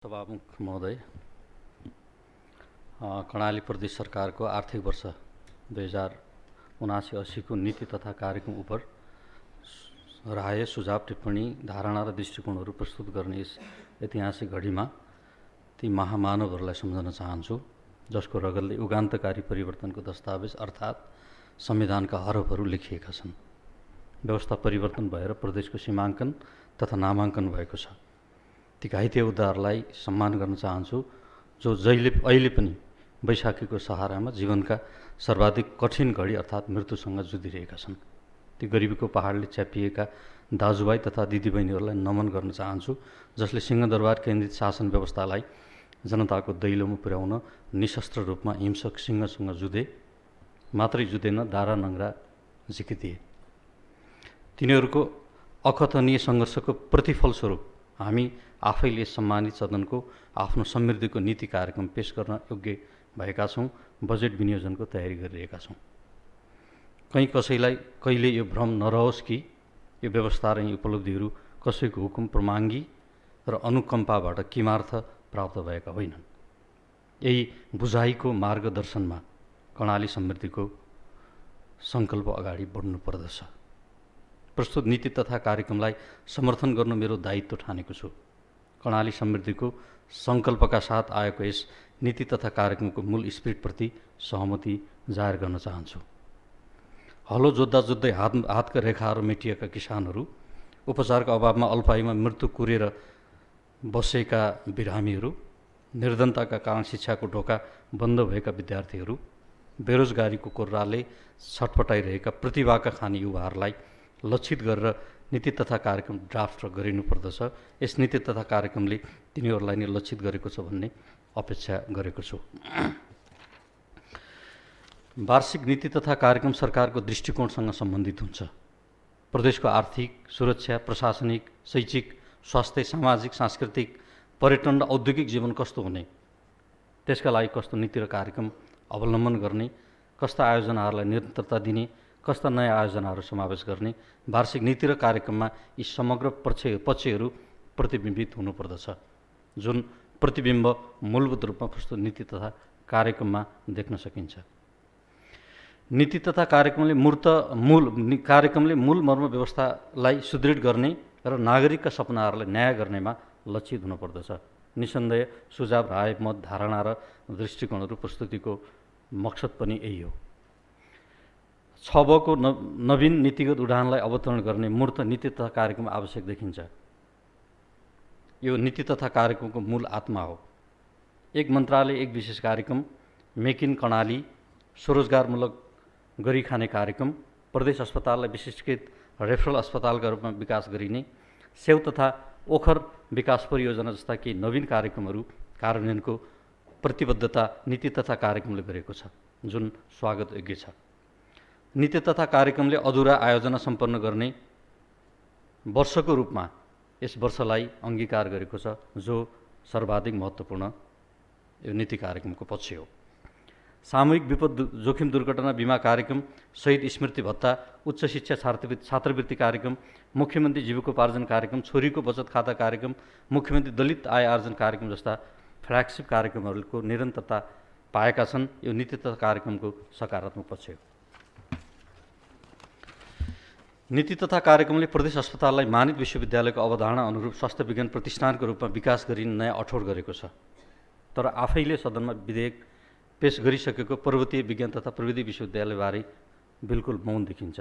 सभामुख महोदय, कर्णाली प्रदेश सरकारको आर्थिक वर्ष 2079-80 को नीति तथा कार्यक्रम उप राय, सुझाव, टिप्पणी, धारणा र दृष्टिकोणहरू प्रस्तुत गर्ने यस ऐतिहासिक घडीमा ती महामानवहरूलाई सम्झन चाहन्छु जसको रगतले युगान्तकारी परिवर्तनको दस्तावेज अर्थात् संविधानका हरफहरू लेखिएका छन्। व्यवस्था परिवर्तन भएर प्रदेशको सीमाङ्कन तथा नामाङ्कन भएको छ। ती घाइते योद्धाहरूलाई सम्मान गर्न चाहन्छु जो अहिले पनि वैशाखीको सहारामा जीवनका सर्वाधिक कठिन घडी अर्थात् मृत्युसँग जुधिरहेका छन्। ती गरिबीको पहाडले च्यापिएका दाजुभाइ तथा दिदीबहिनीहरूलाई नमन गर्न चाहन्छु जसले सिंहदरबार केन्द्रित शासन व्यवस्थालाई जनताको दैलोमा पुर्याउन निशस्त्र रूपमा हिंसक सिंहसँग जुधे, मात्रै जुधेन, दारा नङ्ग्रा झिकिदिए। तिनीहरूको अकथनीय सङ्घर्षको प्रतिफलस्वरूप हामी आफैले सम्मानित सदनको आफ्नो समृद्धिको नीति कार्यक्रम पेश गर्न योग्य भएका छौँ। बजेट विनियोजनको तयारी गरिरहेका छौँ। कहीँ कसैलाई कहिले यो भ्रम नरहोस् कि यो व्यवस्था र यी उपलब्धिहरू कसैको हुकुम प्रमाङ्गी र अनुकम्पाबाट किमार्थ प्राप्त भएका होइनन्। यही बुझाइको मार्गदर्शनमा कर्णाली समृद्धिको सङ्कल्प अगाडि बढ्नु पर्दछ। प्रस्तुत नीति तथा कार्यक्रमलाई समर्थन गर्नु मेरो दायित्व ठानेको छु। कर्णाली समृद्धिको सङ्कल्पका साथ आएको यस नीति तथा कार्यक्रमको मूल स्पिरिटप्रति सहमति जाहेर गर्न चाहन्छु। हलो जोत्दा जोत्दै हातका रेखाहरू मेटिएका किसानहरू, उपचारका अभावमा अल्पायुमा मृत्यु कुरेर बसेका बिरामीहरू, निर्धनताका कारण शिक्षाको ढोका बन्द भएका विद्यार्थीहरू, बेरोजगारीको कोर्राले छटपटाइरहेका प्रतिभाका खानी युवाहरूलाई लक्षित गरेर नीति तथा कार्यक्रम ड्राफ्ट गरिनुपर्दछ। यस नीति तथा कार्यक्रमले तिनीहरूलाई नै लक्षित गरेको छ भन्ने अपेक्षा गरेको छु। वार्षिक नीति तथा कार्यक्रम सरकारको दृष्टिकोणसँग सम्बन्धित हुन्छ। प्रदेशको आर्थिक, सुरक्षा, प्रशासनिक, शैक्षिक, स्वास्थ्य, सामाजिक, सांस्कृतिक, पर्यटन र औद्योगिक जीवन कस्तो हुने, त्यसका लागि कस्तो नीति र कार्यक्रम अवलम्बन गर्ने, कस्ता आयोजनाहरूलाई निरन्तरता दिने, कस्ता नयाँ आयोजनाहरू समावेश गर्ने, वार्षिक नीति र कार्यक्रममा यी समग्र पक्षहरू प्रतिबिम्बित हुनुपर्दछ, जुन प्रतिबिम्ब मूलभूत रूपमा प्रस्तुत नीति तथा कार्यक्रममा देख्न सकिन्छ। नीति तथा कार्यक्रमले मूल मर्म व्यवस्थालाई सुदृढ गर्ने र नागरिकका सपनाहरूलाई न्याय गर्नेमा लक्षित हुनुपर्दछ। निसन्देह सुझाव, राय, मत, धारणा र दृष्टिकोणहरू प्रस्तुतिको मकसद पनि यही हो। 6 नवीन नीतिगत उडानलाई अवतरण गर्ने मूर्त नीति तथा कार्यक्रम आवश्यक देखिन्छ। यो नीति तथा कार्यक्रमको मूल आत्मा हो। एक मन्त्रालय, एक विशेष कार्यक्रम, मेक इन कर्णाली, स्वरोजगारमूलक गरी खाने कार्यक्रम, प्रदेश अस्पताललाई विशिष्टकृत रेफरल अस्पतालका रूपमा विकास गरिने, सेउ तथा ओखर विकास परियोजना जस्ता केही नवीन कार्यक्रमहरू कार्यान्वयनको प्रतिबद्धता नीति तथा कार्यक्रमले गरेको छ, जुन स्वागत योग्य छ। नीति तथा कार्यक्रमले अधुरा आयोजना सम्पन्न गर्ने वर्षको रूपमा यस वर्षलाई अङ्गीकार गरेको छ, जो सर्वाधिक महत्त्वपूर्ण यो नीति कार्यक्रमको पक्ष हो। सामूहिक विपद जोखिम दुर्घटना बिमा कार्यक्रम, शहीद स्मृति भत्ता, उच्च शिक्षा छात्रवृत्ति कार्यक्रम, मुख्यमन्त्री जीविकोपार्जन कार्यक्रम, छोरीको बचत खाता कार्यक्रम, मुख्यमन्त्री दलित आय आर्जन कार्यक्रम जस्ता फ्ल्यागसिप कार्यक्रमहरूको निरन्तरता पाएका छन्। यो नीति तथा कार्यक्रमको सकारात्मक पक्ष हो। नीति तथा कार्यक्रमले प्रदेश अस्पताललाई मानित विश्वविद्यालयको अवधारणा अनुरूप स्वास्थ्य विज्ञान प्रतिष्ठानको रूपमा विकास गरिने नयाँ अठोट गरेको छ। तर आफैले सदनमा विधेयक पेश गरिसकेको पर्वतीय विज्ञान तथा प्रविधि विश्वविद्यालयबारे बिल्कुल मौन देखिन्छ।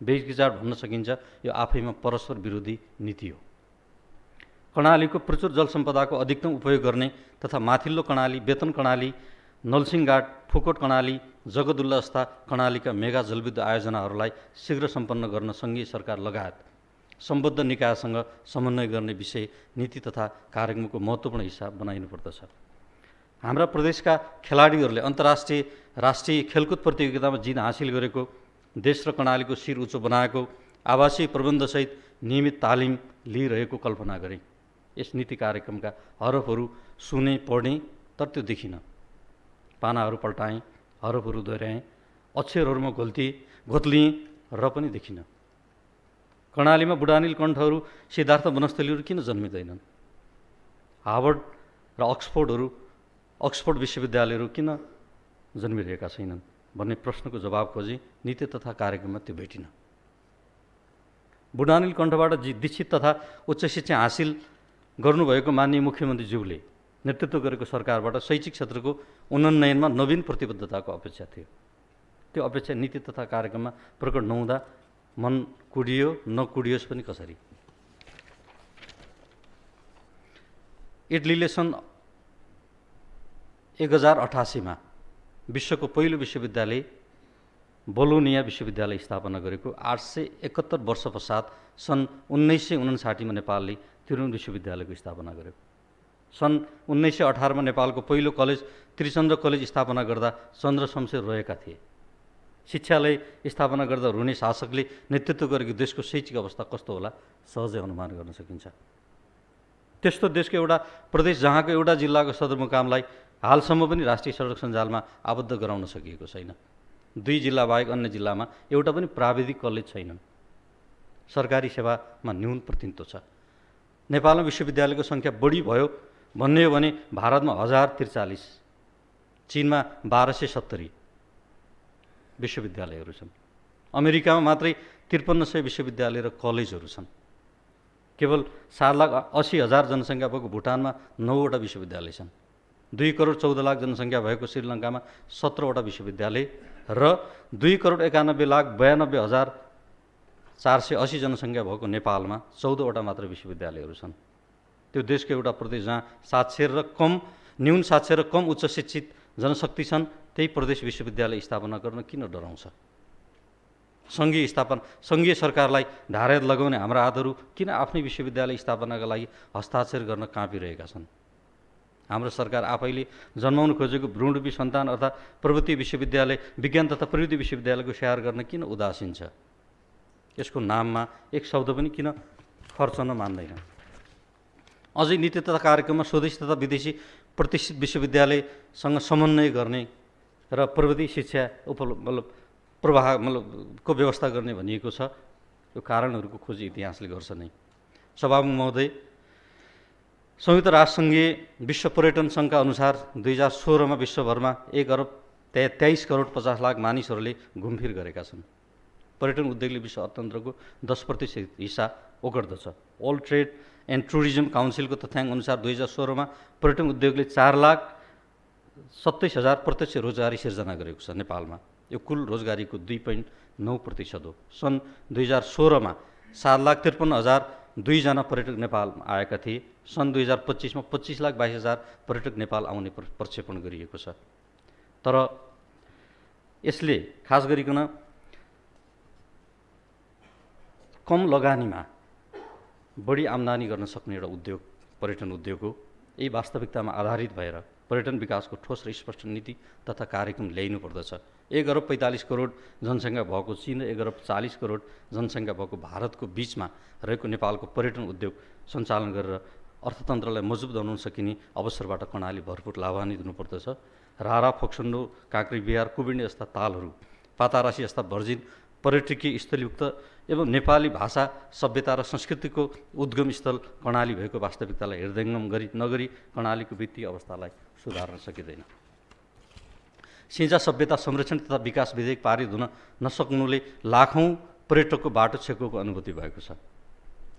बेगिचाड भन्न सकिन्छ यो आफैमा परस्पर विरोधी नीति हो। कर्णालीको प्रचुर जलसम्पदाको अधिकतम उपयोग गर्ने तथा माथिल्लो कर्णाली, बेतन कर्णाली, नलसिंहघाट, फुकोट कर्णाली, जगदुल्ला जस्ता कर्णालीका मेगा जलविद्युत आयोजनाहरूलाई शीघ्र सम्पन्न गर्न सङ्घीय सरकार लगायत सम्बद्ध निकायसँग समन्वय गर्ने विषय नीति तथा कार्यक्रमको महत्त्वपूर्ण हिस्सा बनाइनुपर्दछ। हाम्रा प्रदेशका खेलाडीहरूले अन्तर्राष्ट्रिय राष्ट्रिय खेलकुद प्रतियोगितामा जित हासिल गरेको, देश र कर्णालीको शिर उच्च बनाएको, आवासीय प्रबन्धसहित नियमित तालिम लिइरहेको कल्पना गरेँ। यस नीति कार्यक्रमका हरफहरू सुने, पढेँ, तर त्यो देखिनँ। पानाहरू पल्टाएँ, हरफहरू दोहोऱ्याएँ, अक्षरहरूमा घोत्लिएँ र पनि देखिनँ। कर्णालीमा बुढानील कण्ठहरू, सिद्धार्थ वनस्थलीहरू किन जन्मिँदैनन्? हार्वर्ड र अक्सफोर्ड विश्वविद्यालयहरू किन जन्मिरहेका छैनन् भन्ने प्रश्नको जवाब खोजी नीति तथा कार्यक्रममा त्यो भेटिन। बुढानील कण्ठबाट दीक्षित तथा उच्च शिक्षा हासिल गर्नुभएको माननीय मुख्यमन्त्रीज्यूले नेतृत्व गरेको सरकारबाट शैक्षिक क्षेत्रको उन्नयनमा नवीन प्रतिबद्धताको अपेक्षा थियो। त्यो अपेक्षा नीति तथा कार्यक्रममा प्रकट नहुँदा मन कुडियो नकुडियोस् पनि कसरी। इटलीले सन् 1088 मा विश्वको पहिलो विश्वविद्यालय बोलोनिया विश्वविद्यालय स्थापना गरेको 871 वर्ष पश्चात सन् 1959 मा नेपालले त्रिभुवन विश्वविद्यालयको स्थापना गर्यो। सन् 1918 मा नेपालको पहिलो कलेज त्रिचन्द्र कलेज स्थापना गर्दा चन्द्र शमशेर रहेका थिए। शिक्षालय स्थापना गर्दा रुने शासकले नेतृत्व गरेको देशको शैक्षिक अवस्था कस्तो होला सहजै अनुमान गर्न सकिन्छ। त्यस्तो देशको एउटा प्रदेश जहाँको एउटा जिल्लाको सदरमुकामलाई हालसम्म पनि राष्ट्रिय सडक सञ्जालमा आबद्ध गराउन सकिएको छैन। 2 जिल्ला बाहेक अन्य जिल्लामा एउटा पनि प्राविधिक कलेज छैनन्। सरकारी सेवामा न्यून प्रतिनिधित्व छ। नेपालमा विश्वविद्यालयको सङ्ख्या बढी भयो भन्ने हो भने भारतमा 1043, चीनमा 1270 विश्वविद्यालयहरू छन्। अमेरिकामा मात्रै 5300 विश्वविद्यालय र कलेजहरू छन्। केवल 7,80,000 जनसङ्ख्या भएको भुटानमा 9वटा विश्वविद्यालय छन्। 2 करोड 14 लाख जनसङ्ख्या भएको श्रीलङ्कामा 17वटा विश्वविद्यालय र 2,91,92,480 जनसङ्ख्या भएको नेपालमा 14वटा मात्र विश्वविद्यालयहरू छन्। त्यो देशको एउटा प्रदेश जहाँ न्यून साक्षर र कम उच्च शिक्षित जनशक्ति छन्, त्यही प्रदेश विश्वविद्यालय स्थापना गर्न किन डराउँछ? सङ्घीय सरकारलाई ढारेद लगाउने हाम्रा हातहरू किन आफ्नै विश्वविद्यालय स्थापनाका लागि हस्ताक्षर गर्न काँपिरहेका छन्? हाम्रो सरकार आफैले जन्माउन खोजेको भ्रूणरूपी सन्तान अर्थात् प्रवृत्ति विश्वविद्यालय, विज्ञान तथा प्रविधि विश्वविद्यालयको स्याहार गर्न किन उदासीन छ? यसको नाममा एक शब्द पनि किन खर्चन मान्दैन? अझै नीति तथा कार्यक्रममा स्वदेशी तथा विदेशी प्रतिष्ठित विश्वविद्यालयसँग समन्वय गर्ने र प्रविधि शिक्षा को व्यवस्था गर्ने भनिएको छ। यो कारणहरूको खोजी इतिहासले गर्छ नै। सभामुख महोदय, संयुक्त राष्ट्रसङ्घीय विश्व पर्यटन सङ्घका अनुसार 2016 मा विश्वभरमा 1,23 करोड 50 लाख मानिसहरूले घुमफिर गरेका छन्। पर्यटन उद्योगले विश्व अर्थतन्त्रको 10% हिस्सा ओगट्दछ। वर्ल्ड ट्रेड एन्ड टुरिज्म काउन्सिलको तथ्याङ्क अनुसार 2016 मा पर्यटन उद्योगले 4,27,000 प्रत्यक्ष रोजगारी सिर्जना गरेको छ नेपालमा। यो कुल रोजगारीको 2.9% हो। सन् 2016 मा 7,53,002 जना पर्यटक नेपालमा आएका थिए। सन् 2025 मा 25,22,000 पर्यटक नेपाल आउने प्रक्षेपण गरिएको छ। तर यसले खास गरिकन कम लगानीमा बढी आम्दानी गर्न सक्ने एउटा उद्योग पर्यटन उद्योग हो। यही वास्तविकतामा आधारित भएर पर्यटन विकासको ठोस र स्पष्ट नीति तथा कार्यक्रम ल्याइनु पर्दछ। 1,45 करोड जनसङ्ख्या भएको चीन र 1,40 करोड जनसङ्ख्या भएको भारतको बिचमा रहेको नेपालको पर्यटन उद्योग सञ्चालन गरेर अर्थतन्त्रलाई मजबुत बनाउन सकिने अवसरबाट कर्णाली भरपुर लाभान्वित हुनुपर्दछ। रारा, फोक्सोन्डो, काँक्री बिहार, कुबिन्डे जस्ता तालहरू, पातारासी जस्ता भर्जिन पर्यटकीय स्थलयुक्त एवं नेपाली भाषा, सभ्यता र संस्कृतिको उद्गम स्थल कर्णाली भएको वास्तविकतालाई हृदयङ्गम नगरी कर्णालीको वित्तीय अवस्थालाई सुधार्न सकिँदैन। सिंजा सभ्यता संरक्षण तथा विकास विधेयक पारित हुन नसक्नुले लाखौँ पर्यटकको बाटो छेकेको अनुभूति भएको छ।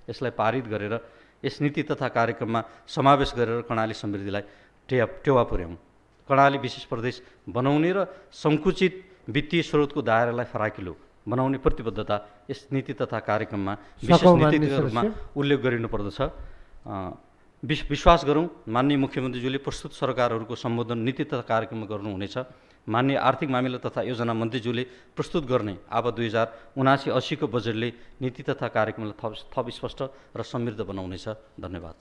यसलाई पारित गरेर यस नीति तथा कार्यक्रममा समावेश गरेर कर्णाली समृद्धिलाई टेवा पुर्याउँ, कर्णाली विशेष प्रदेश बनाउने र सङ्कुचित वित्तीय स्रोतको दायरालाई फराकिलो बनाउने प्रतिबद्धता यस नीति तथा कार्यक्रममा विशेष नीतिगत रूपमा उल्लेख गरिनुपर्दछ। विश्वास गरौँ माननीय मुख्यमन्त्रीज्यूले प्रस्तुत सरकारहरूको सम्बोधन नीति तथा कार्यक्रममा गर्नुहुनेछ। माननीय आर्थिक मामिला तथा योजना मन्त्रीज्यूले प्रस्तुत गर्ने अब 2079-80 को बजेटले नीति तथा कार्यक्रमलाई थप स्पष्ट र समृद्ध बनाउनेछ। धन्यवाद।